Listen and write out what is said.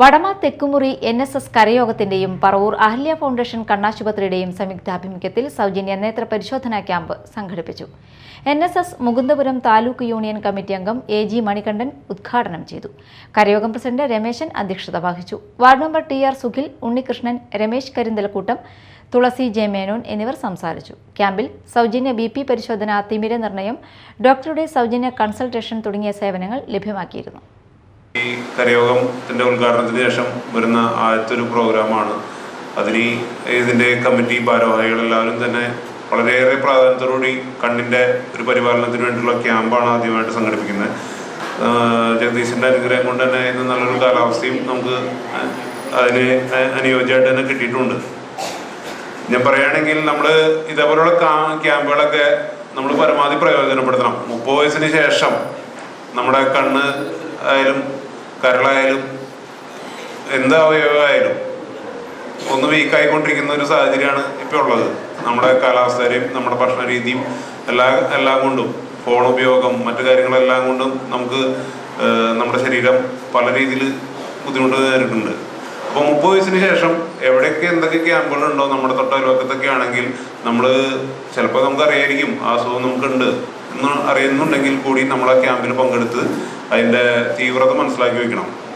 Vadama Thekkumuri NSS കരയോഗത്തിന്റെയും Paravur Ahalya foundation കണ്ണാശുപത്രിയുടെയും സംയുക്താഭിമുഖ്യത്തിൽ സൗജന്യ നേത്ര പരിശോധനാ ക്യാമ്പ് സംഘടിപ്പിച്ചു. NSS Mukundapuram taluk union committee അംഗം AG മണികണ്ഠൻ ഉദ്ഘാടനം ചെയ്തു. കരയോഗം പ്രസിഡന്റ് രമേശൻ അധ്യക്ഷത വഹിച്ചു. Ward member TR Sukhil, Unnikrishnan, Ramesh Karinthalakkoottam, Thulasi J Menon എന്നിവർ സംസാരിച്ചു. ക്യാമ്പിൽ സൗജന്യ BP പരിശോധന, തിമിര നിർണയം, ഡോക്ടറുടെ സൗജന്യ കൺസൾട്ടേഷൻ തുടങ്ങിയ സേവനങ്ങൾ ലഭ്യമാക്കിയിരുന്നു. ഈ കരയോഗത്തിന്റെ ഉദ്ഘാടനത്തിന് ശേഷം വരുന്ന ആദ്യത്തെ ഒരു പ്രോഗ്രാമാണ്. അതിന് ഇതിന്റെ കമ്മിറ്റി ഭാരവാഹികളെല്ലാവരും തന്നെ വളരെയേറെ പ്രാധാന്യത്തോടുകൂടി കണ്ണിന്റെ ഒരു പരിപാലനത്തിന് വേണ്ടിയുള്ള ക്യാമ്പാണ് ആദ്യമായിട്ട് സംഘടിപ്പിക്കുന്നത്. ജഗദീശന്റെ അനുഗ്രഹം കൊണ്ട് തന്നെ ഇന്ന് നല്ലൊരു കാലാവസ്ഥയും നമുക്ക് അതിന് അനുയോജ്യമായിട്ട് തന്നെ കിട്ടിയിട്ടുണ്ട്. ഞാൻ പറയുകയാണെങ്കിൽ നമ്മൾ ഇതേപോലുള്ള ക്യാമ്പുകളൊക്കെ നമ്മൾ പരമാവധി പ്രയോജനപ്പെടുത്തണം. 30 വയസ്സിന് ശേഷം നമ്മുടെ കണ്ണ് ആയാലും കരളായാലും എന്ത് അവയവമായാലും ഒന്ന് വീക്കായിക്കൊണ്ടിരിക്കുന്ന ഒരു സാഹചര്യമാണ് ഇപ്പോൾ ഉള്ളത്. നമ്മുടെ കാലാവസ്ഥയും നമ്മുടെ ഭക്ഷണ രീതിയും എല്ലാം കൊണ്ടും, ഫോൺ ഉപയോഗം, മറ്റു കാര്യങ്ങളെല്ലാം കൊണ്ടും നമുക്ക് നമ്മുടെ ശരീരം പല രീതിയിൽ ബുദ്ധിമുട്ട് നേരിട്ടുണ്ട്. അപ്പോൾ 30 വയസ്സിന് ശേഷം എവിടെയൊക്കെ എന്തൊക്കെ ക്യാമ്പുകളുണ്ടോ നമ്മുടെ തൊട്ടയൽവക്കത്തൊക്കെ ആണെങ്കിൽ നമ്മൾ ചിലപ്പോൾ നമുക്കറിയായിരിക്കും ആ അസുഖം നമുക്കുണ്ട് എന്ന് അറിയുന്നുണ്ടെങ്കിൽ കൂടി നമ്മൾ ആ ക്യാമ്പിൽ പങ്കെടുത്ത് അതിൻ്റെ തീവ്രത മനസ്സിലാക്കി വെക്കണം.